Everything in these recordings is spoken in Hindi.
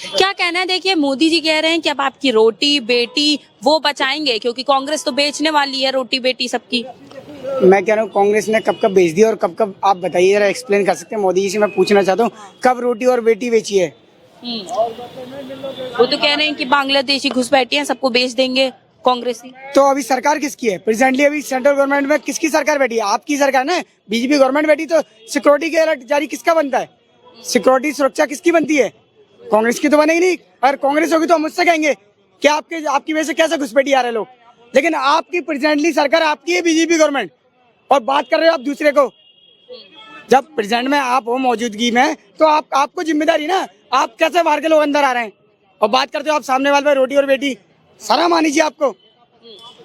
क्या कहना है, देखिए मोदी जी कह रहे हैं कि अब आपकी रोटी बेटी वो बचाएंगे, क्योंकि कांग्रेस तो बेचने वाली है रोटी बेटी सबकी। मैं कह रहा हूँ कांग्रेस ने कब कब बेच दी और कब कब, आप बताइए जरा, एक्सप्लेन कर सकते हैं? मोदी जी से मैं पूछना चाहता हूँ, कब रोटी और बेटी बेची है? वो तो कह रहे हैं कि बांग्लादेशी घुसपैठिए हैं सबको बेच देंगे कांग्रेसी। तो अभी सरकार किसकी है? प्रेजेंटली अभी सेंट्रल गवर्नमेंट में किसकी सरकार बैठी है? आपकी सरकार ना, बीजेपी गवर्नमेंट बैठी, तो सिक्योरिटी के अलर्ट जारी किसका बनता है? सिक्योरिटी सुरक्षा किसकी बनती है? कांग्रेस की तो बनेगी नहीं। अगर कांग्रेस होगी तो हम उससे कहेंगे कि आपकी वजह से कैसे घुसपैठी आ रहे लोग। लेकिन आपकी प्रेजेंटली सरकार आपकी है, बीजेपी गवर्नमेंट, और बात कर रहे हो आप दूसरे को। जब प्रेजेंट में आप हो मौजूदगी में, तो आपको जिम्मेदारी ना, आप कैसे बाहर के लोग अंदर आ रहे हैं और बात करते हो आप सामने वाले पे रोटी और बेटी। शर्म आनी चाहिए आपको।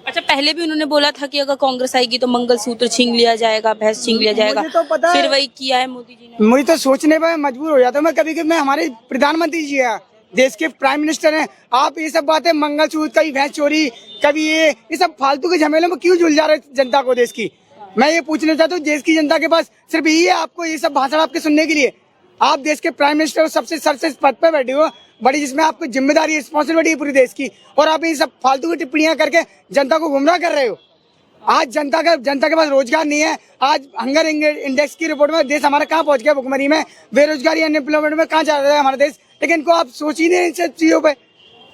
अच्छा, पहले भी उन्होंने बोला था कि अगर कांग्रेस आएगी तो मंगलसूत्र छीन लिया जाएगा, भैंस छीन लिया जाएगा। मुझे तो पता है। फिर वही किया है मोदी जी ने। मुझे तो सोचने पर मजबूर हो जाता हूँ मैं कभी कभी। मैं, हमारे प्रधानमंत्री जी है, देश के प्राइम मिनिस्टर हैं, आप ये सब बातें, मंगलसूत्र, कभी भैंस चोरी, कभी ये सब फालतू के झमेलों में क्यों झुलझा रहे जनता को, देश की? मैं ये पूछना चाहता हूँ, देश की जनता के पास सिर्फ यही है आपको ये सब भाषण आपके सुनने के लिए? आप देश के प्राइम मिनिस्टर हो, सबसे सर्वश्रेष्ठ पद पे बैठे हो, बड़ी, जिसमें आपको जिम्मेदारी, रिस्पॉन्सिबिलिटी है पूरी देश की, और आप ये सब फालतू की टिप्पणियां करके जनता को गुमराह कर रहे हो। आज जनता के पास रोजगार नहीं है। आज हंगर इंडेक्स की रिपोर्ट में देश हमारा कहाँ पहुंच गया, भुखमरी में, बेरोजगारी, अनएम्प्लॉयमेंट में कहाँ जा रहा है हमारा देश। लेकिन इनको आप सोच ही नहीं इन सब चीजों पे।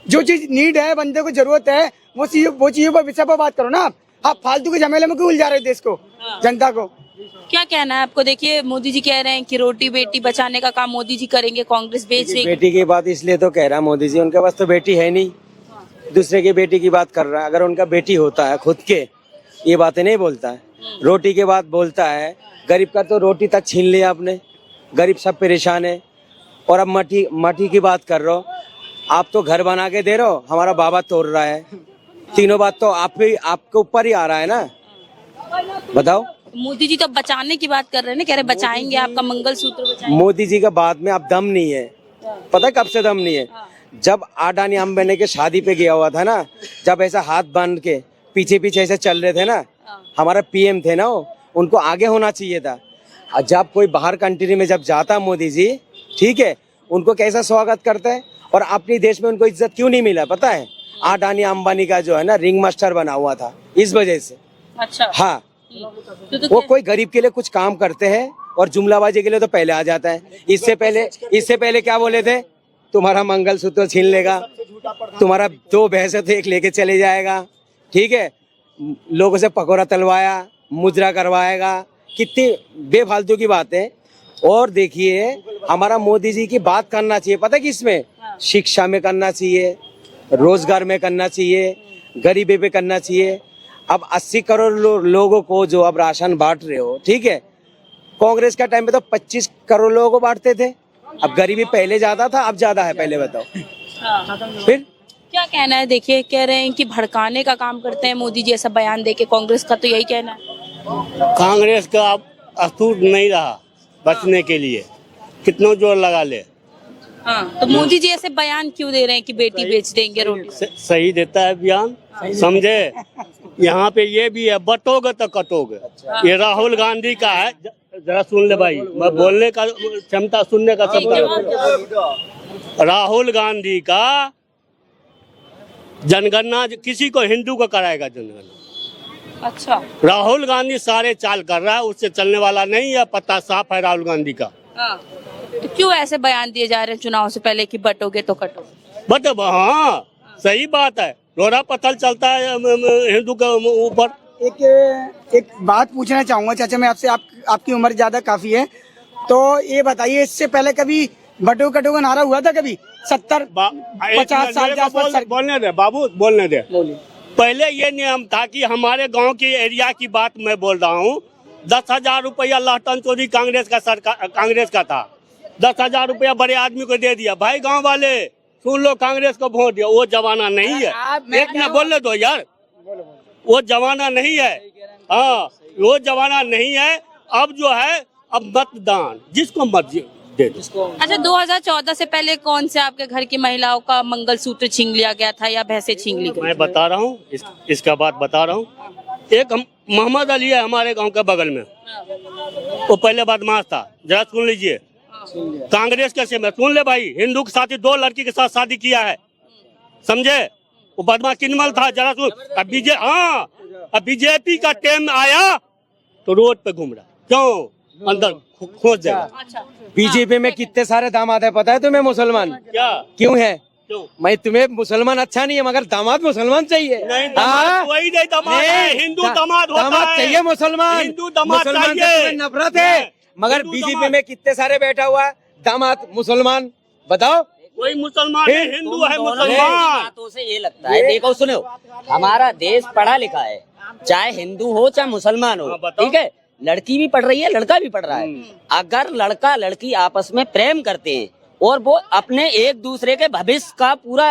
जो चीज नीड है, बंदे को जरूरत है, वो चीजों पर, विषय पर बात करो ना। आप फालतू के झमेले में क्यों उलझा रहे हो देश को, जनता को? क्या कहना है आपको? देखिए मोदी जी कह रहे हैं कि रोटी बेटी बचाने का काम मोदी जी करेंगे, कांग्रेस बेच देगी। बेटी की बात इसलिए तो कह रहा है मोदी जी, उनके पास तो बेटी है नहीं, दूसरे की बेटी की बात कर रहा है। अगर उनका बेटी होता है खुद के, ये बातें नहीं बोलता है। रोटी की बात बोलता है, गरीब का तो रोटी तक छीन लिया आपने, गरीब सब परेशान है। और अब मठी की बात कर रहे हो, आप तो घर बना के दे रहे हो, हमारा बाबा तोड़ रहा है। तीनों बात तो आपके ऊपर ही आ रहा है ना, बताओ। मोदी जी तो बचाने की बात कर रहे हैं ना, कह रहे बचाएंगे आपका मंगलसूत्र बचाएंगे। मोदी जी का बाद में अब दम नहीं है, पता है कब से दम नहीं है? जब अडानी अंबानी के शादी पे गया हुआ था ना, जब ऐसा हाथ बांध के पीछे पीछे ऐसे चल रहे थे ना, हमारा पीएम थे ना वो, उनको आगे होना चाहिए था। जब कोई बाहर कंट्री में जब जाता मोदी जी, ठीक है, उनको कैसा स्वागत करता है। और अपने देश में उनको इज्जत क्यों नहीं मिला पता है? अडानी अंबानी का जो है ना रिंग मास्टर बना हुआ था, इस वजह से। अच्छा, हाँ, वो कोई गरीब के लिए कुछ काम करते हैं और जुमलाबाजी के लिए तो पहले आ जाता है। इससे पहले क्या बोले थे? तुम्हारा मंगलसूत्र छीन लेगा, तुम्हारा 2 भैंसे थे, एक लेके चले जाएगा, ठीक है, लोगों से पकौड़ा तलवाया, मुद्रा करवाएगा। कितनी बेफालतू की बात है। और देखिए, हमारा मोदी जी की बात करना चाहिए, पता है किसमें? शिक्षा में करना चाहिए, रोजगार में करना चाहिए, गरीबी पे करना चाहिए। अब 80 करोड़ लोगों को जो अब राशन बांट रहे हो, ठीक है, कांग्रेस का टाइम पे तो 25 करोड़ लोगों को बांटते थे। अब गरीबी पहले ज्यादा था, अब ज्यादा है, पहले बताओ। फिर क्या कहना है? देखिए कह रहे हैं कि भड़काने का काम करते हैं मोदी जी, ऐसा बयान देके। कांग्रेस का तो यही कहना है। कांग्रेस का अब अस्तूर नहीं रहा बचने के लिए, कितना जोर लगा ले। तो मोदी जी ऐसे बयान क्यों दे रहे हैं कि बेटी बेच देंगे रोटी? सही देता है बयान, समझे? यहाँ पे ये भी है, बटोगे तो कटोगे। ये राहुल गांधी का है, जरा सुन ले भाई, मैं बोलने का क्षमता, सुनने का क्षमता। राहुल गांधी का जनगणना किसी को, हिंदू को कराएगा जनगणना। अच्छा, राहुल गांधी सारे चाल कर रहा है, उससे चलने वाला नहीं है, पता साफ है राहुल गांधी का। तो क्यों ऐसे बयान दिए जा रहे हैं चुनाव से पहले कि बटोगे तो कटोगे? बट हाँ, सही बात है, रोड़ा पत्थर चलता है हिंदू के ऊपर। एक बात पूछना चाहूंगा चाचा मैं आपसे, आपकी उम्र ज्यादा काफी है, तो ये बताइए, इससे पहले कभी बटो कटो का नारा हुआ था कभी? 70-50 साल के आसपास? बोलने दे बाबू, बोलने दे। पहले ये नियम था कि हमारे गांव की एरिया की बात मैं बोल रहा हूँ, 10,000 रुपया लहटन चोरी कांग्रेस का था। 10,000 रुपया बड़े आदमी को दे दिया। भाई गांव वाले सुन लो, कांग्रेस को वोट दिया। वो जमाना नहीं है। एक मिनट बोलने दो यार, वो जमाना नहीं है। हाँ, वो जमाना नहीं है। अब जो है, अब मतदान जिसको मर्जी दे दो। अच्छा, 2014 से पहले कौन से आपके घर की महिलाओं का मंगलसूत्र छीन लिया गया था या भैंसे छीन ली गई? मैं बता रहा हूँ, इसका बात बता रहा हूँ। एक मोहम्मद अली है हमारे गांव के बगल में, वो पहले बदमाश था, जरा सुन लीजिए। कांग्रेस कैसे में सुन ले भाई, हिंदू के साथ ही 2 लड़की के साथ शादी किया है, समझे? वो बदमाश किनमल था, जरा सुन। अब बीजेपी का टाइम आया तो रोड पे घूम रहा, क्यों? अंदर खोज देगा। बीजेपी में कितने सारे दामाद है पता है तुम्हें मुसलमान? क्या क्यों है? क्यों? मैं तुम्हें मुसलमान अच्छा नहीं है मगर दामाद मुसलमान चाहिए। नहीं, दामाद वही नहीं, दामाद है, हिंदू दामाद होता दामाद है। चाहिए मुसलमान, हिंदू दामाद मुसलमान से चाहिए। तुम्हें नफरत है मगर हिंदू बीजेपी दामाद। में कितने सारे बैठा हुआ है दामाद मुसलमान, बताओ। कोई मुसलमान है, हिंदू है, दोनों मुसलमान। बातों से ये लगता है, देखो सुनो, हमारा देश पढ़ा लिखा है, चाहे हिंदू हो चाहे मुसलमान हो, हाँ, बताओ। ठीक है? लड़की भी पढ़ रही है, लड़का भी पढ़ रहा है। अगर लड़का लड़की आपस में प्रेम करते हैं और वो अपने एक दूसरे के भविष्य का पूरा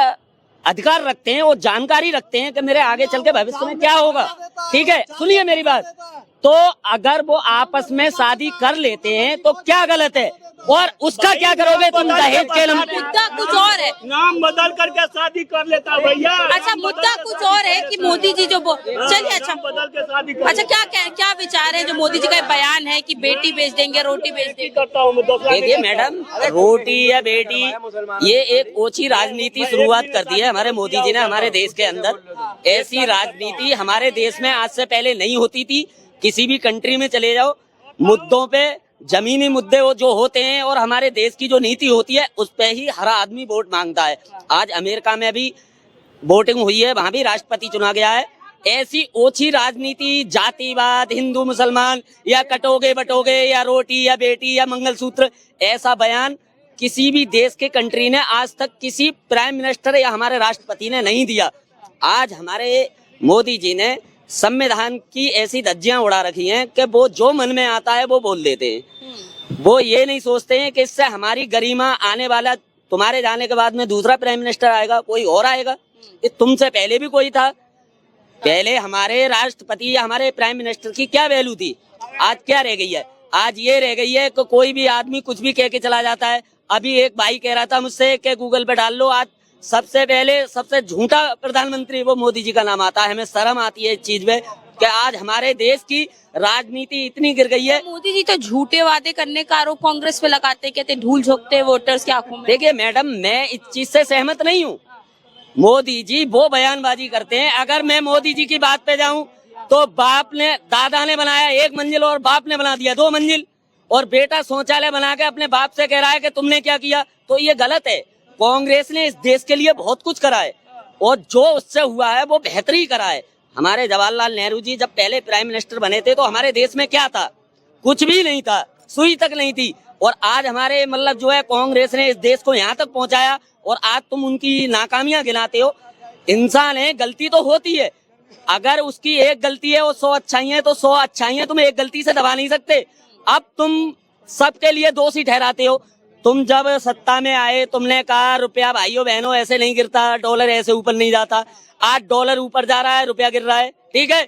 अधिकार रखते हैं और जानकारी रखते हैं कि मेरे आगे चल के भविष्य में क्या होगा, ठीक है? सुनिए मेरी बात, तो अगर वो आपस में शादी कर लेते हैं तो क्या गलत है? और उसका क्या करोगे तुम दहेज के नाम पे? मुद्दा कुछ और है। नाम बदल करके शादी कर लेता भैया। अच्छा, मुद्दा कुछ और है कि मोदी जी जो चलिए, अच्छा बदल के शादी कर। अच्छा, क्या विचार है जो मोदी जी का बयान है कि बेटी बेच देंगे, रोटी बेच देंगे? करता हूँ मैं, दूसरा देखिए मैडम, रोटी या बेटी, ये एक ओछी राजनीति शुरुआत कर दी है हमारे मोदी जी ने हमारे देश के अंदर। ऐसी राजनीति हमारे देश में आज से पहले नहीं होती थी। किसी भी कंट्री में चले जाओ, मुद्दों पे, जमीनी मुद्दे जो होते हैं और हमारे देश की जो नीति होती है उस पे ही हर आदमी वोट मांगता है। आज अमेरिका में भी वोटिंग हुई है, वहां भी राष्ट्रपति चुना गया है। ऐसी ओछी राजनीति, जातिवाद, हिंदू मुसलमान या कटोगे बटोगे या रोटी या बेटी या मंगलसूत्र, ऐसा बयान किसी भी देश के कंट्री ने आज तक किसी प्राइम मिनिस्टर या हमारे राष्ट्रपति ने नहीं दिया। आज हमारे मोदी जी ने संविधान की ऐसी धज्जियां उड़ा रखी हैं कि वो जो मन में आता है वो बोल देते हैं। वो ये नहीं सोचते हैं कि इससे हमारी गरिमा, आने वाला तुम्हारे जाने के बाद में दूसरा प्राइम मिनिस्टर आएगा, कोई और आएगा, ये तुमसे पहले भी कोई था। पहले हमारे राष्ट्रपति या हमारे प्राइम मिनिस्टर की क्या वैल्यू थी? आज क्या रह गई है? आज ये रह गई है कि कोई भी आदमी कुछ भी कह के चला जाता है। अभी एक भाई कह रहा था मुझसे कि गूगल पे डाल लो, आज सबसे पहले सबसे झूठा प्रधानमंत्री वो मोदी जी का नाम आता है। हमें शर्म आती है इस चीज में कि आज हमारे देश की राजनीति इतनी गिर गई है। मोदी जी तो झूठे वादे करने का आरोप कांग्रेस पे लगाते, कहते धूल झोंकते वोटर्स की आंखों में। देखिए मैडम, मैं इस चीज से सहमत नहीं हूँ। मोदी जी वो बयानबाजी करते हैं। अगर मैं मोदी जी की बात पे जाऊं तो बाप ने, दादा ने बनाया 1 मंजिल और बाप ने बना दिया 2 मंजिल, और बेटा शौचालय बना के अपने बाप से कह रहा है कि तुमने क्या किया, तो ये गलत है। कांग्रेस ने इस देश के लिए बहुत कुछ करा है और जो उससे हुआ है वो बेहतर ही करा है। हमारे जवाहरलाल नेहरू जी जब पहले प्राइम मिनिस्टर बने थे तो हमारे देश में क्या था? कुछ भी नहीं था, सुई तक नहीं थी। और आज हमारे मतलब जो है कांग्रेस ने इस देश को यहाँ तक पहुँचाया और आज तुम उनकी नाकामियां गिनाते हो। इंसान है, गलती तो होती है। अगर उसकी एक गलती है और 100 अच्छाइयां तो 100 अच्छाइयां तुम एक गलती से दबा नहीं सकते। अब तुम सबके लिए दोषी ठहराते हो। तुम जब सत्ता में आए तुमने कहा रुपया भाइयों बहनों ऐसे नहीं गिरता, डॉलर ऐसे ऊपर नहीं जाता। आज डॉलर ऊपर जा रहा है, रुपया गिर रहा है, ठीक है?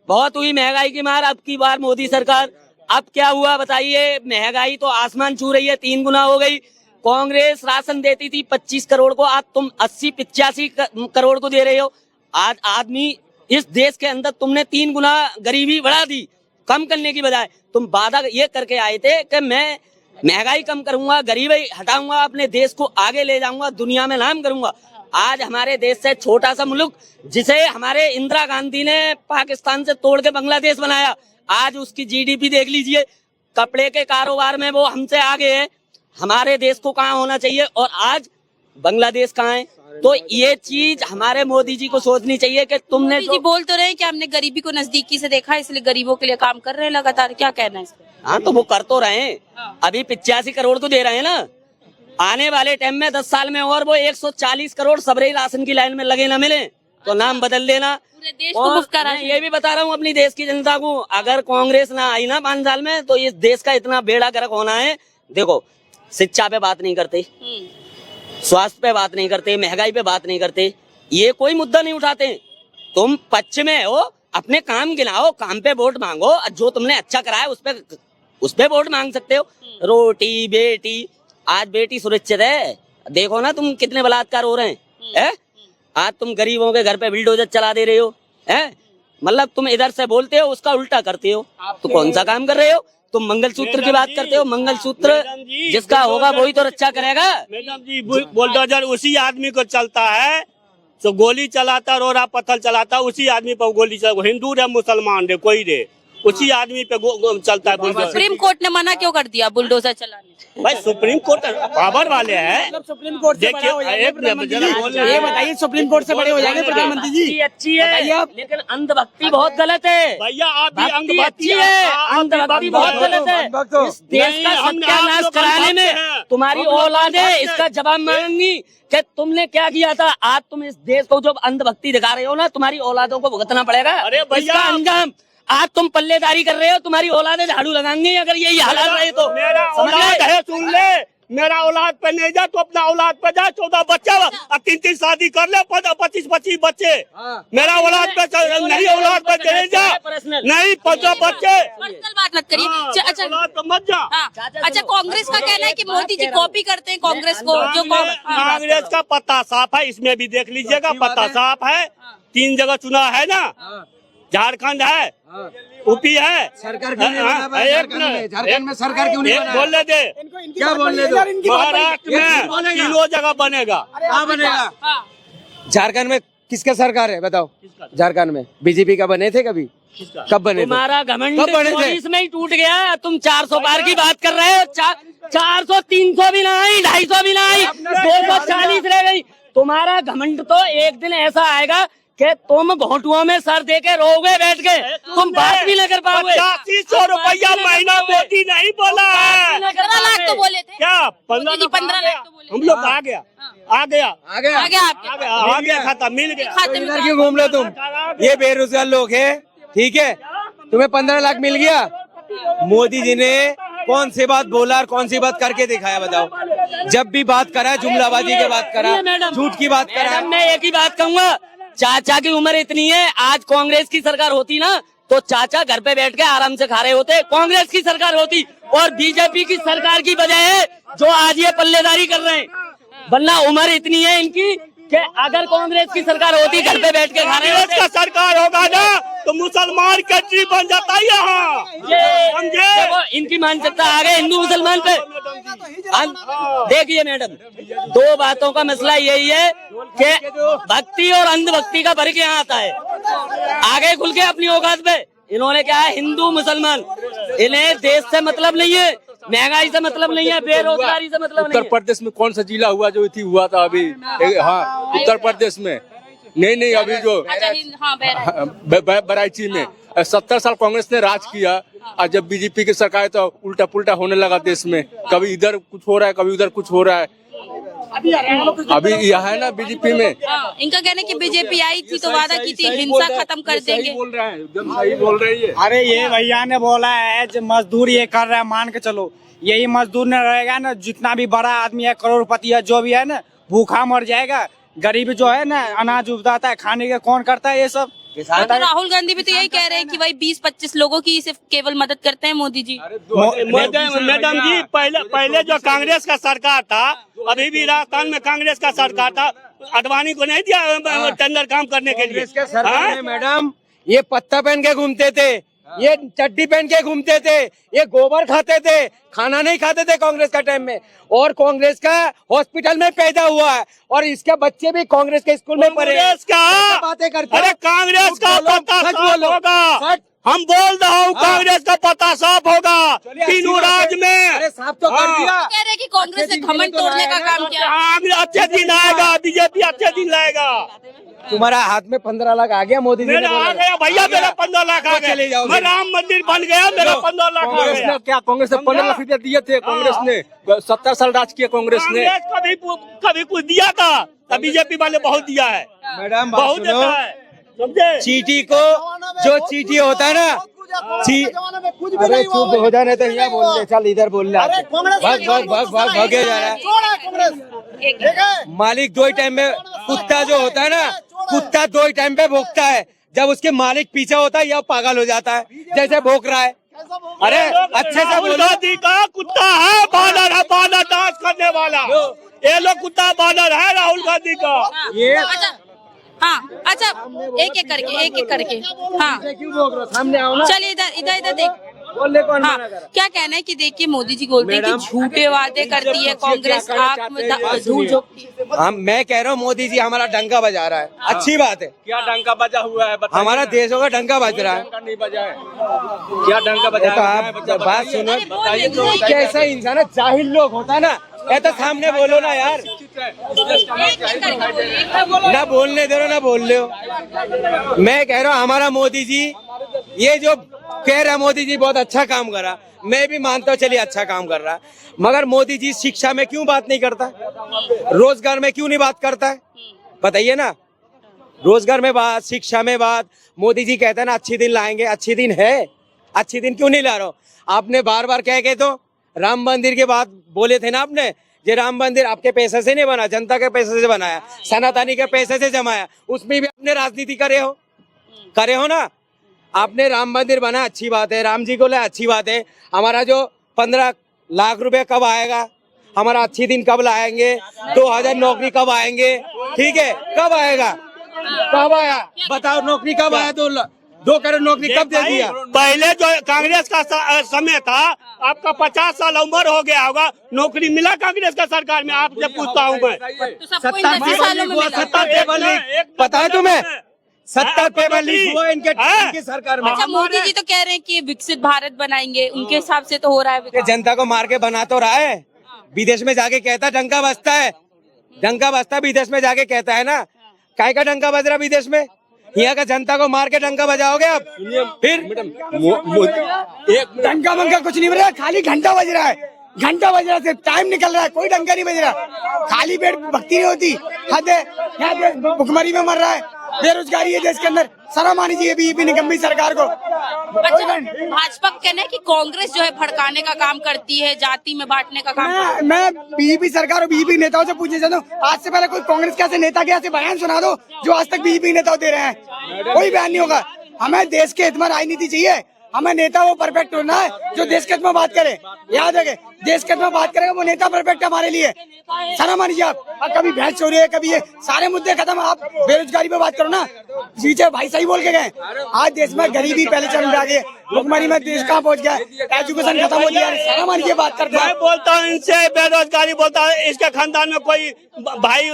बहुत हुई महंगाई की मार। अब की बार मोदी सरकार, अब क्या हुआ बताइए? महंगाई तो आसमान छू रही है, 3 गुना हो गई। कांग्रेस राशन देती थी 25 करोड़ को, आज तुम 80-85 करोड़ को दे रहे हो। आज आदमी, इस देश के अंदर तुमने 3 गुना गरीबी बढ़ा दी, कम करने की बजाय। तुम वादा ये करके आए थे कि मैं महंगाई कम करूंगा, गरीबी हटाऊंगा, अपने देश को आगे ले जाऊंगा, दुनिया में नाम करूंगा। आज हमारे देश से छोटा सा मुल्क जिसे हमारे इंदिरा गांधी ने पाकिस्तान से तोड़ के बांग्लादेश बनाया, आज उसकी जीडीपी देख लीजिए। कपड़े के कारोबार में वो हमसे आगे है। हमारे देश को कहाँ होना चाहिए और आज बांग्लादेश कहाँ है? तो ये चीज हमारे मोदी जी को सोचनी चाहिए कि तुमने मोदी जी बोल तो रहे हैं कि हमने गरीबी को नजदीकी से देखा, इसलिए गरीबों के लिए काम कर रहे हैं लगातार। क्या कहना है इस पे? हाँ, तो वो कर तो रहे हैं। अभी 85 करोड़ तो दे रहे हैं ना। आने वाले टाइम में 10 साल में और वो 140 करोड़ सबरे राशन की लाइन में लगे ना मिले तो नाम बदल देना। पूरे देश को और मुफ्त का मैं राशन। ये भी बता रहा हूँ अपनी देश की जनता को, अगर कांग्रेस ना आई ना 5 साल में तो इस देश का इतना बेड़ा गर्क होना है। देखो, शिक्षा पे बात नहीं करते, स्वास्थ्य पे बात नहीं करते, महंगाई पे बात नहीं करते, ये कोई मुद्दा नहीं उठाते। तुम पक्ष में हो, अपने काम गिनाओ, काम पे वोट मांगो, जो तुमने अच्छा करा है उस पे वोट मांग सकते हो। रोटी बेटी, आज बेटी सुरक्षित है, देखो ना तुम कितने बलात्कार हो रहे हैं। आज तुम गरीबों के घर पे बिल्डोजर चला दे रहे हो, मतलब तुम इधर से बोलते हो उसका उल्टा करते हो, तो कौन सा काम कर रहे हो? तुम मंगलसूत्र की बात करते हो। मंगलसूत्र मैडम जी, जिसका होगा वही तो रक्षा करेगा। मैडम जी बुलडोजर उसी आदमी को चलता है तो गोली चलाता, रोड़ा पत्थर चलाता, उसी आदमी पर गोली चला, हिंदू रे मुसलमान रे कोई रे, उसी आदमी पे चलता है बुलडोजर। सुप्रीम कोर्ट ने मना क्यों कर दिया बुलडोजर चलाने? भाई सुप्रीम कोर्ट पावर वाले हैं। सुप्रीम कोर्ट से बड़ा हो जाएंगे प्रधानमंत्री जी। ये बताइए सुप्रीम कोर्ट से बड़े हो जाएंगे प्रधानमंत्री जी। अच्छी है बताइए आप। लेकिन अंधभक्ति बहुत गलत है। भैया आप भी भक्ति अच्छी है, अंधभक्ति बहुत गलत है। इस देश का सत्यानाश कराने में तुम्हारी औलाद है, इसका जवाब मांगेंगी कि तुमने क्या किया था। आज तुम इस देश को जो अंधभक्ति दिखा रहे हो ना, तुम्हारी औलादों को भुगतना पड़ेगा। अरे भैया, इसका अंजाम आज तुम पल्लेदारी कर रहे हो, तुम्हारी औलादें झाड़ू लगाएंगे अगर यही हालात रहे तो। मेरा समझ औलाद गए? है, सुन ले, मेरा औलाद पे नहीं जा तो अपना औलाद पे जा। 14 बच्चा और 3 शादी कर ले, 25 बच्चे। मेरा औलाद पे नहीं, औलाद पे नहीं जा, नहीं 15 बच्चे। पर्सनल बात मत करिए। अच्छा औलाद पे मत जा। हाँ, अच्छा कांग्रेस का कहना है कि मोदी जी कॉपी करते हैं कांग्रेस को, जो कांग्रेस का पत्ता साफ है, इसमें भी देख लीजिएगा, पत्ता साफ है। 3 जगह चुनाव है ना, झारखंड है, यूपी है, सरकार क्यों नहीं बना पाया? झारखंड में सरकार क्यों नहीं बना? बोलने दे, क्या बोलने दो? महाराष्ट्र में 3 जगह बनेगा। कहाँ बनेगा? झारखंड में किसका सरकार है बताओ? झारखंड में बीजेपी का बने थे कभी? कब बने थे? तुम्हारा घमंड कब बने थे? इसमें ही टूट गया। तुम 400 पार की बात कर रहे हो। 400 300 भी ना आई, 250 भी ना आई, 240 रह गई। तुम्हारा घमंड तो एक दिन ऐसा आएगा कि तुम घोटुओं में सर दे के रोगे बैठ के, तुम बात भी नहीं कर पाओगे। 8500 रुपया महीना मोदी नहीं बोला है। 15 लाख तो बोले थे क्या? मोदी जी 15 लाख तो बोले थे। हम लोग आ गया, आ गया, आ गया आ गया आपके आ गया, खाता मिल गया। खाते में इधर क्यों घूम रहे तुम? ये बेरोजगार लोग हैं, ठीक है? तुम्हें 15 लाख मिल गया। मोदी जी ने कौन सी बात बोला और कौन सी बात करके दिखाया बताओ? जब भी बात करा जुमलाबाजी की बात करा, झूठ की बात करा। मैडम मैं एक ही बात कहूंगा, चाचा की उम्र इतनी है, आज कांग्रेस की सरकार होती ना तो चाचा घर पे बैठ के आराम से खा रहे होते। कांग्रेस की सरकार होती और बीजेपी की सरकार की वजह है जो आज ये पल्लेदारी कर रहे हैं, वरना उम्र इतनी है इनकी कि अगर कांग्रेस की सरकार होती घर पे बैठ के खा रहे कांग्रेस होते। का सरकार होगा ना तो मुसलमान कंट्री बन जाता है यहाँ, समझे? देखो इनकी मानसिकता आ गई हिंदू मुसलमान पे। देखिए मैडम, 2 बातों का मसला यही है कि भक्ति और अंधभक्ति का फर्क यहाँ आता है। आगे खुल के अपनी औकात पे इन्होंने क्या है, हिंदू मुसलमान, इन्हें देश से मतलब नहीं है, महंगाई से मतलब नहीं है, बेरोजगारी से मतलब नहीं उत्तर प्रदेश में कौन सा जिला हुआ जो हुआ था अभी? हाँ, उत्तर प्रदेश में नहीं अभी जो बराइची में 70 साल कांग्रेस ने राज किया और जब बीजेपी की सरकार तो उल्टा पुल्टा होने लगा देश में। कभी इधर कुछ हो रहा है, कभी उधर कुछ हो रहा है। अभी यह है ना बीजेपी में। इनका कहना है कि बीजेपी आई थी तो वादा की थी हिंसा खत्म कर देंगे। बोल रहे हैं, एकदम सही बोल रही है। अरे ये भैया ने बोला है जो मजदूर ये कर रहा है, मान के चलो यही मजदूर न रहेगा ना, जितना भी बड़ा आदमी है, करोड़पति है, जो भी है ना, भूखा मर जाएगा। गरीब जो है ना, अनाज उपजाता है, खाने के कौन करता है ये सब? तो राहुल गांधी भी तो यही कह रहे हैं कि भाई 20-25 लोगों की सिर्फ केवल मदद करते हैं मोदी जी। मैडम जी पहले जो कांग्रेस का सरकार था, अभी भी राजस्थान में कांग्रेस का सरकार था, अडवाणी को नहीं दिया टेंडर काम करने के लिए। सरकार में मैडम ये पत्ता पहन के घूमते थे, ये चड्डी पहन के घूमते थे, ये गोबर खाते थे, खाना नहीं खाते थे कांग्रेस का टाइम में। और कांग्रेस का हॉस्पिटल में पैदा हुआ है और इसके बच्चे भी कांग्रेस के स्कूल में पढ़े। कांग्रेस का बातें करते अरे कांग्रेस का पता साफ होगा, हम बोल रहा हूँ कांग्रेस का पता साफ होगा तीनों राज्य में। अरे साफ तो कर दिया। कह रहे हैं कि कांग्रेस से घमंड तोड़ने का काम किया। अच्छे दिन आएगा, बीजेपी अच्छे दिन लाएगा। तुम्हारा हाथ में 15 लाख आ गया मोदी जी ने मेरा बोला। आ गया भैया, मेरा 15 लाख आ चले गया। जाओ। मैं राम मंदिर बन गया, मेरा 15 लाख आ कांग्रेस गया। ने क्या, कांग्रेस ने 15 लाख रुपया दिए थे। कांग्रेस ने 70 साल राज किया कांग्रेस ने। कांग्रेस कभी कुछ दिया था, बीजेपी वाले बहुत दिया है, मैडम बहुत देता है, समझे? चीटी को जो चीटी होता है ना, अरे चुप हो जाने तो यहाँ बोल ले, चल इधर बोल ले, भागे जा रहा है। मालिक 2 ही टाइम में, कुत्ता जो होता है ना, कुत्ता 2 ही टाइम पे भोंकता है। जब उसके मालिक पीछे होता है, यह पागल हो जाता है, जैसे भोंक रहा है। अरे अच्छे से राहुल बोलो। गांधी का कुत्ता है, बानर है, बानर डांस करने वाला। ये लोग कुत्ता बानर है राहुल गांधी का। ये अच्छा एक एक करके हाँ क्यों भोंक रहे हो? सामने आओ ना। चलिए इधर देख। बोलने कौन हाँ, मना करा? क्या कहना है कि देखिए मोदी जी बोलते हैं कि मैडम, झूठे वादे करती है कांग्रेस, आंख में धूल झोंकती है। मैं कह रहा हूँ मोदी जी हमारा डंका बजा रहा है, अच्छी बात है। क्या डंका बजा हुआ है बताइए हमारा ना। देशों का डंका बज रहा है। डंका नहीं बजा है, क्या डंका बजा तो है? आप बात सुनो, अरे बोलिए, नहीं, कैसा इंसान है, जाहिल लोग होता है ना, ये तो सामने बोलो ना यार, ना बोलने दे रहे हो ना बोल रहे हो। मैं कह रहा हूँ हमारा मोदी जी, ये जो कह रहा मोदी जी बहुत अच्छा काम कर रहा, मैं भी मानता हूँ चलिए अच्छा काम कर रहा, मगर मोदी जी शिक्षा में क्यों बात नहीं करता, रोजगार में क्यों नहीं बात करता है, बताइए ना। रोजगार में बात, शिक्षा में बात, मोदी जी कहते हैं ना अच्छी दिन लाएंगे, अच्छी दिन है, अच्छी दिन क्यों नहीं ला रहे हो। आपने बार बार कह के तो राम मंदिर की बात बोले थे ना आपने, ये राम मंदिर आपके पैसे से नहीं बना, जनता के पैसे से बनाया, सनातनी के पैसे से जमाया, उसमें भी आपने राजनीति करे हो ना। आपने राम मंदिर बना, अच्छी बात है, राम जी को ले, अच्छी बात है। हमारा जो 15 लाख रुपए कब आएगा, हमारा अच्छी दिन कब लाएंगे, 2000 नौकरी कब आएंगे, ठीक है, कब आएगा, कब आया बताओ, नौकरी कब आया, 2 करोड़ नौकरी कब दे दिया। पहले जो कांग्रेस का समय था, आपका 50 साल उम्र हो गया होगा, नौकरी मिला कांग्रेस का सरकार में, आपसे पूछता हूँ मैं। तो सबको इन 10 सालों में मिला। 70 पेपर लीक, पता है तुम्हें, 70 पेपर लीक हुआ इनकी सरकार में। अच्छा, मोदी जी तो कह रहे हैं कि विकसित भारत बनाएंगे, उनके हिसाब से तो हो रहा है ये विकास। जनता को मार के बना तो रहा है, विदेश में जाके कहता डंका बजता है, डंका बजता विदेश में जाके कहता है ना, काय का डंका बज रहा विदेश में, यहाँ का जनता को मार के डंका बजाओगे आप, फिर एक डंका मंका कुछ नहीं बज रहा, खाली घंटा बज रहा है, घंटा बज रहा है, टाइम निकल रहा है, कोई डंका नहीं बज रहा, खाली पेट भक्ति नहीं होती, हद है। यहाँ देश भुखमरी में मर रहा है, बेरोजगारी है देश के अंदर, शर्म आनी चाहिए बीजेपी निकम्मी सरकार को। अच्छा, भाजपा का कहना है कि कांग्रेस जो है भड़काने का काम करती है, जाति में बांटने का काम। मैं बीजेपी सरकार और बीजेपी नेताओं से पूछना चाहता हूँ, आज से पहले कोई कांग्रेस के ऐसे नेता के ऐसे बयान सुना दो जो आज तक बीजेपी नेता दे रहे हैं, कोई बयान नहीं होगा। हमें देश के हित में राजनीति चाहिए, हमें नेता वो परफेक्ट होना है जो देश के हित में बात करे, याद रखे, देश के हित में बात करेगा वो नेता परफेक्ट है हमारे लिए। शर्म आनी चाहिए आप, कभी भैंस चोरी है, कभी ये सारे मुद्दे खत्म, आप बेरोजगारी पे बात करो ना, पीछे भाई सही बोल के गए। आज देश में गरीबी पहले चल रहा है, भुखमरी में देश कहाँ पहुँच गया, एजुकेशन खत्म हो गया, शर्म आनी चाहिए बात करते मैं हैं। बोलता हूँ इनसे, बेरोजगारी बोलता हूँ, इसके खानदान में कोई भाई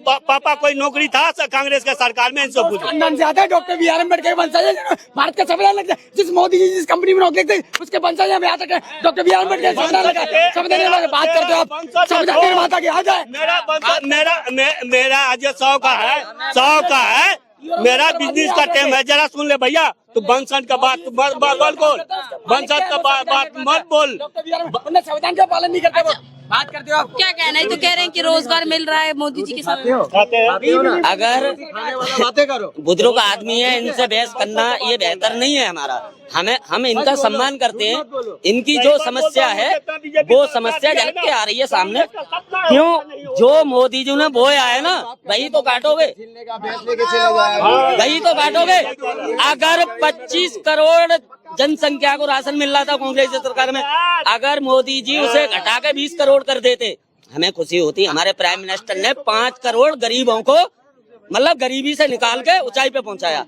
पापा कोई नौकरी था कांग्रेस के सरकार में, इनसे पूछो। खानदान से आता है, डॉक्टर बी आर अम्बेडकर के वंशज है, भारत का संविधान लगता है, जिस मोदी जी जिस कंपनी में नौकरी लगती है उसके वंशज है, यहाँ तक डॉक्टर बी आर अम्बेडकर संविधान लगा है, संविधान निर्माता बात करते हो आप, संविधान निर्माता की याद है। मेरा आज 100 का है, 100 का है, मेरा बिजनेस का टाइम है, जरा सुन ले भैया, तू बंसन का बात बोल, बंसन का बात मत बोल। संविधान का पालन नहीं करते वो, बात करते हो आप। क्या कहना है, तो कह रहे हैं कि रोजगार मिल रहा है मोदी जी के साथ। अगर बातें करो, बुजुर्ग आदमी है, इनसे बहस करना ये बेहतर नहीं है हमारा। हम इनका सम्मान करते हैं, इनकी जो समस्या है वो समस्या झलक के आ रही है सामने। क्यों, जो मोदी जी ने बोया है ना वही तो काटोगे, वही तो काटोगे। अगर 25 करोड़ जनसंख्या को राशन मिल रहा था कांग्रेस की सरकार में, अगर मोदी जी उसे घटा के 20 करोड़ कर देते हमें खुशी होती। हमारे प्राइम मिनिस्टर ने 5 करोड़ गरीबों को मतलब गरीबी से निकाल के ऊंचाई पे पहुंचाया।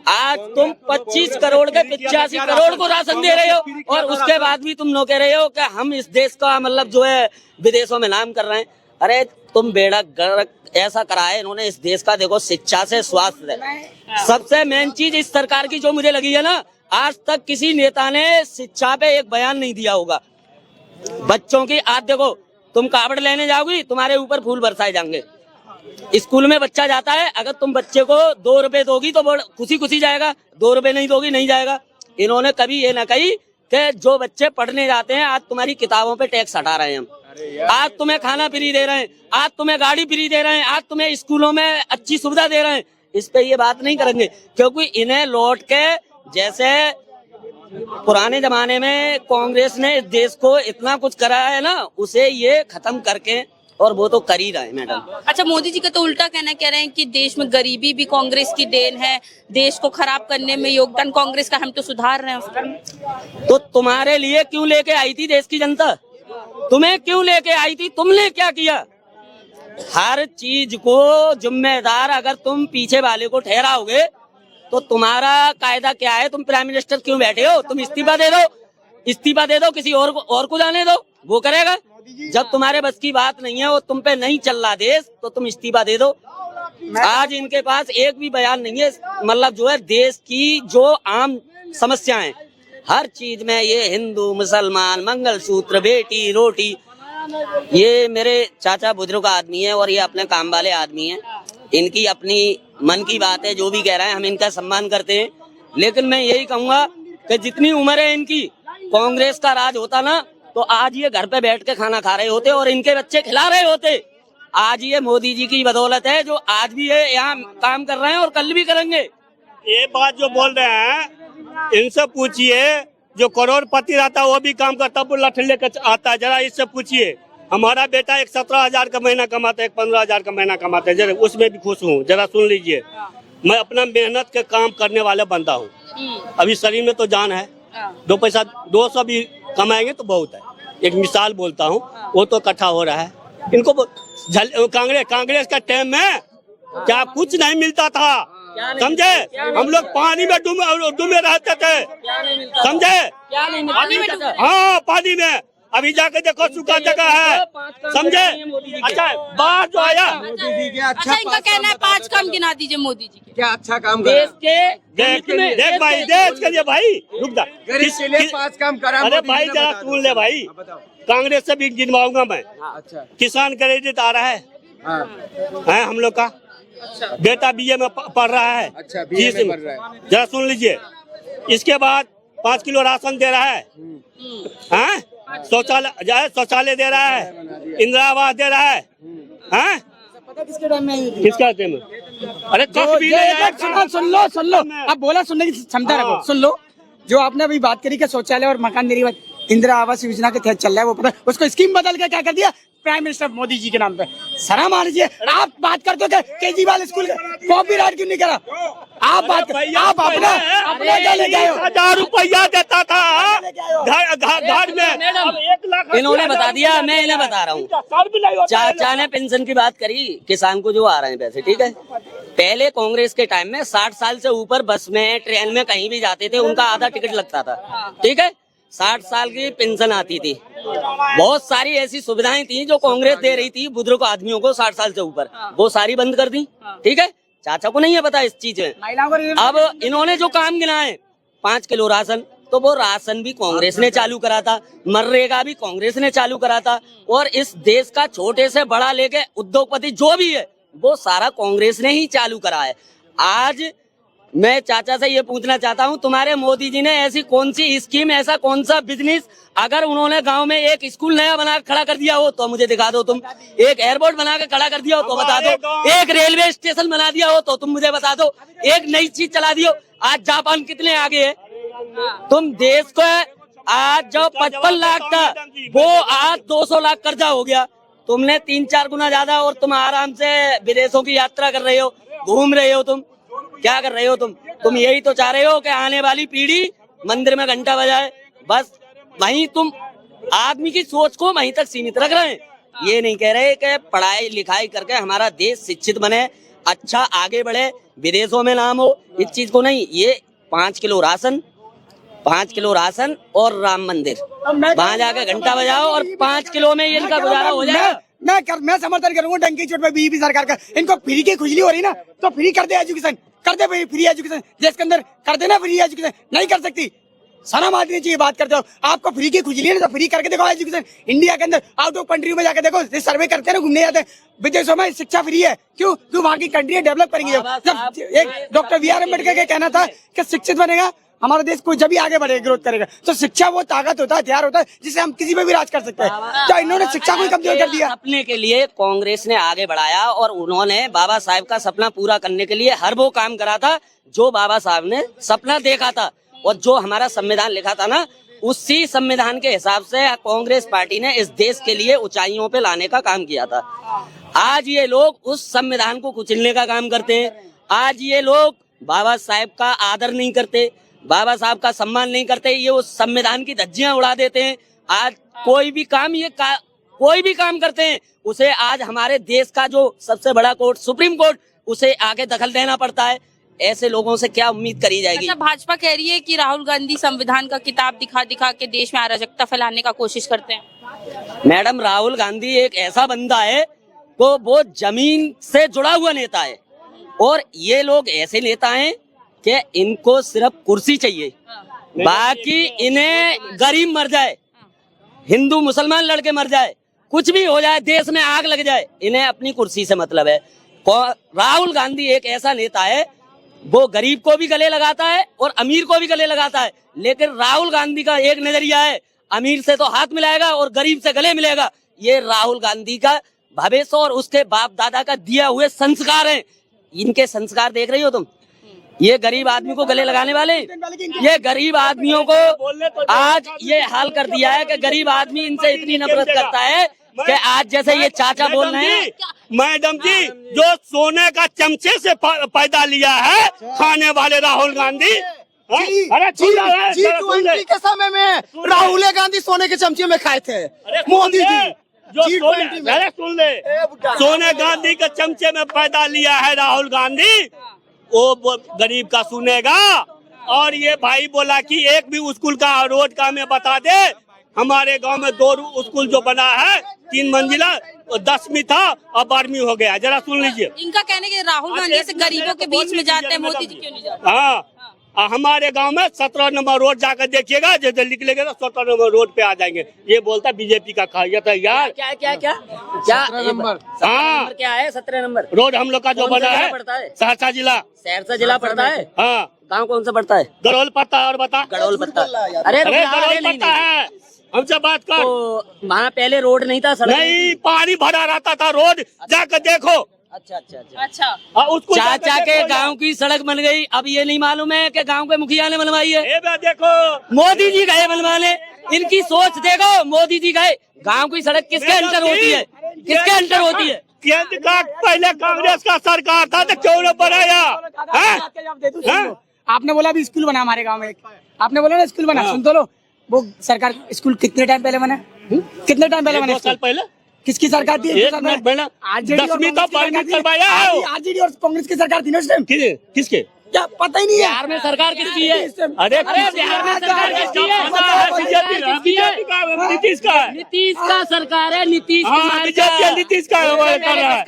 आज तुम 25 करोड़ के 85 करोड़ को राशन दे रहे हो और उसके बाद भी तुम लोग कह रहे हो कि हम इस देश का मतलब जो है विदेशों में नाम कर रहे हैं। अरे तुम बेड़ा गर्क ऐसा करा है इन्होंने इस देश का। देखो, शिक्षा से स्वास्थ्य, सबसे मेन चीज इस सरकार की जो मुझे लगी है ना, आज तक किसी नेता ने शिक्षा पे एक बयान नहीं दिया होगा। बच्चों की आज देखो, तुम कावड़ लेने जाओगी तुम्हारे ऊपर फूल बरसाए जाएंगे। स्कूल में बच्चा जाता है, अगर तुम बच्चे को 2 रुपए दोगी तो खुशी खुशी जाएगा, 2 रुपए नहीं दोगी नहीं जाएगा। इन्होंने कभी ये ना कही कि जो बच्चे पढ़ने जाते हैं आज तुम्हारी किताबों पे टैक्स हटा रहे हैं हम, आज तुम्हें खाना फ्री दे रहे हैं, आज तुम्हें गाड़ी फ्री दे रहे हैं, आज तुम्हें स्कूलों में अच्छी सुविधा दे रहे हैं। इस पे ये बात नहीं करेंगे, क्योंकि इन्हें लौट के जैसे पुराने जमाने में कांग्रेस ने इस देश को इतना कुछ कराया है ना, उसे ये खत्म करके, और वो तो कर ही रहे हैं मैडम। अच्छा, मोदी जी का तो उल्टा कहना कह रहे हैं कि देश में गरीबी भी कांग्रेस की देन है, देश को खराब करने में योगदान कांग्रेस का, हम तो सुधार रहे हैं उसका। तो तुम्हारे लिए क्यों लेके आई थी देश की जनता? तुम्हें क्यों लेके आई थी? तुमने क्या किया? हर चीज को जिम्मेदार अगर तुम पीछे वाले को ठहराओगे तो तुम्हारा कायदा क्या है? तुम प्राइम मिनिस्टर क्यों बैठे हो? तुम इस्तीफा दे दो। इस्तीफा दे दो, किसी और को जाने दो, वो करेगा। जब तुम्हारे बस की बात नहीं है और तुम पे नहीं चल रहा देश, तो तुम इस्तीफा दे दो। आज इनके पास एक भी बयान नहीं है, मतलब जो है देश की जो आम समस्याएं, हर चीज में ये हिंदू मुसलमान, मंगलसूत्र, बेटी रोटी, ये मेरे चाचा बुजुर्ग आदमी है और ये अपने काम वाले आदमी हैं। इनकी अपनी मन की बात है, जो भी कह रहे हैं हम इनका सम्मान करते हैं। लेकिन मैं यही कहूंगा कि जितनी उम्र है इनकी, कांग्रेस का राज होता ना तो आज ये घर पे बैठ के खाना खा रहे होते और इनके बच्चे खिला रहे होते। आज ये मोदी जी की बदौलत है जो आज भी ये यहाँ काम कर रहे हैं और कल भी करेंगे। ये बात जो बोल रहे हैं इनसे पूछिए, जो करोड़पति रहता है वो भी काम करता है, लठ लेकर आता है। जरा इससे पूछिए, हमारा बेटा एक 17,000 का महीना कमाता है, एक 15,000 का महीना कमाता है, जरा उसमें भी खुश हूँ। जरा सुन लीजिए, मैं अपना मेहनत के काम करने वाला बंदा हूँ। अभी शरीर में तो जान है, 2 पैसा 200 भी कमाएंगे तो बहुत है। एक मिसाल बोलता हूँ, वो तो इकट्ठा हो रहा है। इनको कांग्रेस का टाइम में क्या कुछ नहीं मिलता था, समझे? हम लोग पानी में डूबे रहते थे, समझे? हाँ, पानी में। अभी जाके देखो सूखा जगह है, समझे? अच्छा, बाहर जो आया अच्छा, इनका कहना है 5 काम गिना दीजिए मोदी जी के। क्या अच्छा काम देश के देख भाई, देश के लिए भाई, रुक जा, गरीब के लिए 5 काम करा। अरे भाई जरा सुन ले भाई, कांग्रेस से भी गिनवाऊंगा मैं। अच्छा, किसान क्रेडिट आ रहा है हम लोग का। बेटा बीए में पढ़ रहा है। अच्छा, बीए में पढ़ रहा है। जरा सुन लीजिए, इसके बाद 5 किलो राशन दे रहा है, शौचालय दे रहा है, इंदिरा आवास दे रहा है। किसके टाइम में आई थी? किसका टाइम? अरे सुन लो अब बोला, सुनने की क्षमता रखो। सुन लो, जो आपने अभी बात करी कि शौचालय और मकान देने की बात, इंदिरा आवास योजना के तहत चल रहा है वो, पता उसको स्कीम बदल के क्या कर दिया प्राइम मिनिस्टर मोदी जी के नाम पे। शर्म आ लीजिए, आप बात करते हो केजरीवाल स्कूल कॉपीराइट क्यों नहीं करा? आप बात आप अपना 1,000 रुपया देता था घर में, अब 1 लाख इन्होंने बता दिया, मैं इन्हें बता रहा हूँ। चाचा ने पेंशन की बात करी, किसान को जो आ रहे हैं पैसे, ठीक है। पहले कांग्रेस के टाइम में 60 साल से ऊपर बस में, ट्रेन में कहीं भी जाते थे, उनका आधा टिकट लगता था, ठीक है। 60 साल की पेंशन आती थी, बहुत सारी ऐसी सुविधाएं थी जो कांग्रेस दे रही थी बुजुर्ग आदमियों को 60 साल से ऊपर, वो सारी बंद कर दी, ठीक है। चाचा को नहीं है पता इस चीज में। अब इन्होंने जो काम गिनाए, 5 किलो राशन, तो वो राशन भी कांग्रेस ने चालू करा था, मनरेगा भी कांग्रेस ने चालू करा था, और इस देश का छोटे से बड़ा लेके उद्योगपति जो भी है वो सारा कांग्रेस ने ही चालू करा है। आज मैं चाचा से ये पूछना चाहता हूँ, तुम्हारे मोदी जी ने ऐसी कौन सी स्कीम, ऐसा कौन सा बिजनेस, अगर उन्होंने गांव में एक स्कूल नया बना खड़ा कर दिया हो तो मुझे दिखा दो। तुम एक एयरपोर्ट बना के खड़ा कर दिया हो तो बता दो। एक रेलवे स्टेशन बना दिया हो तो तुम मुझे बता दो। एक नई चीज चला दियो। आज जापान कितने आगे है। तुम देश को, आज जो 55 लाख था वो आज 200 लाख कर्जा हो गया। तुमने 3-4 गुना ज्यादा, और तुम आराम से विदेशों की यात्रा कर रहे हो, घूम रहे हो। तुम क्या कर रहे हो? तुम यही तो चाह रहे हो कि आने वाली पीढ़ी मंदिर में घंटा बजाए, बस वहीं तुम आदमी की सोच को वहीं तक सीमित रख रहे हैं। ये नहीं कह रहे कि पढ़ाई लिखाई करके हमारा देश शिक्षित बने, अच्छा आगे बढ़े, विदेशों में नाम हो, इस चीज को नहीं। ये 5 किलो राशन और राम मंदिर, वहाँ जाके घंटा बजाओ और 5 किलो में इनका गुजारा हो जाएगा। मैं समर्थन करूंगा डंकी चोट पे बीजेपी सरकार का। इनको फ्री की खुजली हो रही ना, तो फ्री कर दे एजुकेशन, कर दे फ्री एजुकेशन, देश के अंदर कर देना फ्री एजुकेशन। नहीं कर सकती, शर्म आनी चाहिए बात करते हो। आपको फ्री की खुजली है ना, तो फ्री करके देखो एजुकेशन। इंडिया के अंदर आउट ऑफ कंट्री में जाके देखो, सर्वे करते हैं ना, घूमने जाते हैं विदेशों में, शिक्षा फ्री है। क्यों? वहाँ की कंट्री डेवलप करेंगे। जब एक डॉक्टर BR अम्बेडकर का कहना था कि शिक्षित बनेगा हमारा देश, को जब भी आगे बढ़ेगा, ग्रोथ करेगा। तो शिक्षा वो ताकत होता है, हथियार होता है जिससे हम किसी पे भी राज कर सकते हैं। तो इन्होंने शिक्षा को कमजोर कर दिया। सपने के लिए कांग्रेस ने आगे बढ़ाया और उन्होंने बाबा साहब का सपना पूरा करने के लिए हर वो काम करा था जो बाबा साहब ने सपना देखा था। और जो हमारा संविधान लिखा था ना, उसी संविधान के हिसाब से कांग्रेस पार्टी ने इस देश के लिए ऊंचाइयों पे लाने का काम किया था। आज ये लोग उस संविधान को कुचलने का काम करते हैं। आज ये लोग बाबा साहब का आदर नहीं करते, बाबा साहब का सम्मान नहीं करते, ये उस संविधान की धज्जियां उड़ा देते हैं। आज कोई भी काम करते हैं, उसे आज हमारे देश का जो सबसे बड़ा कोर्ट, सुप्रीम कोर्ट, उसे आगे दखल देना पड़ता है। ऐसे लोगों से क्या उम्मीद करी जाएगी। अच्छा, भाजपा कह रही है कि राहुल गांधी संविधान का किताब दिखा दिखा के देश में अराजकता फैलाने का कोशिश करते हैं। मैडम, राहुल गांधी एक ऐसा बंदा है वो जमीन से जुड़ा हुआ नेता है, और ये लोग ऐसे नेता हैं कि इनको सिर्फ कुर्सी चाहिए, बाकी इन्हें गरीब मर जाए, हिंदू मुसलमान लड़के मर जाए, कुछ भी हो जाए, देश में आग लग जाए, इन्हें अपनी कुर्सी से मतलब है। राहुल गांधी एक ऐसा नेता है, वो गरीब को भी गले लगाता है और अमीर को भी गले लगाता है, लेकिन राहुल गांधी का एक नजरिया है, अमीर से तो हाथ मिलाएगा और गरीब से गले मिलेगा। ये राहुल गांधी का भविष्य और उसके बाप दादा का दिया हुए संस्कार हैं। इनके संस्कार देख रही हो तुम, ये गरीब आदमी को गले लगाने वाले, ये गरीब आदमियों को आज ये हाल कर दिया है कि गरीब आदमी इनसे इतनी नफरत करता है कि आज जैसे ये चाचा बोल रहे हैं। मैडम जी, जो सोने का चमचे से पैदा लिया है खाने वाले राहुल गांधी, अरे G20 के समय में राहुल गांधी सोने के चमचे में खाए थे मोदी जी। जो सुन ले, सोने गांधी के चमचे में पैदा लिया है राहुल गांधी, वो गरीब का सुनेगा। और ये भाई बोला कि एक भी स्कूल का रोड का हमें बता दे। हमारे गांव में 2 स्कूल जो बना है 3 मंजिला, 10वीं था और 12वीं हो गया। जरा सुन लीजिए। इनका कहने के राहुल गांधी से गरीबों के बीच में जाते हैं, मोदी जी क्यों नहीं जाते? हाँ, हमारे गांव में 17 नंबर रोड जाकर देखिएगा, जैसे निकलेंगे तो 17 नंबर रोड पे आ जाएंगे। ये बोलता बीजेपी का खाया था यार। क्या क्या क्या क्या 17 नंबर क्या है? 17 नंबर रोड हम लोग का जो बना है सहरसा जिला। सहरसा जिला पड़ता है। हाँ, गाँव कौन सा पड़ता है? गड़ोल पड़ता है। और बता, गड़ोल पड़ता है। अरे गड़ोल पड़ता है, हमसे बात कर। तो वहाँ पहले रोड नहीं था, सड़क नहीं, पानी भरा रहता था रोड, जाकर देखो। अच्छा अच्छा अच्छा अच्छा, उसको चाचा के गांव की सड़क बन गई। अब ये नहीं मालूम है कि गांव के मुखिया ने बनवाई है। देखो, मोदी जी गए बनवाने। इनकी सोच देखो, मोदी जी गए। गांव की सड़क किसके अंडर होती है? किसके अंडर होती है? केंद्र का पहले कांग्रेस का सरकार था तो क्यों न बनाया? आपने बोला अभी स्कूल बना हमारे गाँव में, आपने बोला ना स्कूल बना, सुन तो लो। वो सरकार स्कूल कितने टाइम पहले बना? कितने टाइम पहले बना? 2 साल पहले। किसकी सरकार थी? 10वीं का परमिट करवाया है। आरजेडी और कांग्रेस की सरकार थी ना उस टाइम। किसके? क्या पता ही नहीं है। बिहार में सरकार किसकी है? अरे बिहार में सरकार किसकी है? नीतीश का है। नीतीश का सरकार है। नीतीश नीतीश का कर रहा है।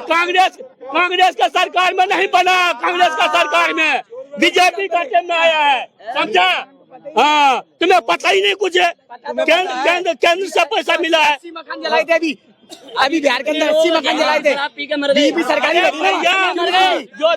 कांग्रेस का सरकार में नहीं बना, कांग्रेस का सरकार में बीजेपी का टीम में आया है, समझा? हाँ, तुम्हें पता ही नहीं कुछ है। केंद्र से पैसा मिला है। 80 मकान जलाए थे अभी बिहार के अंदर 80 मकान जलाए थे। पी के मर गए। सरकारी जो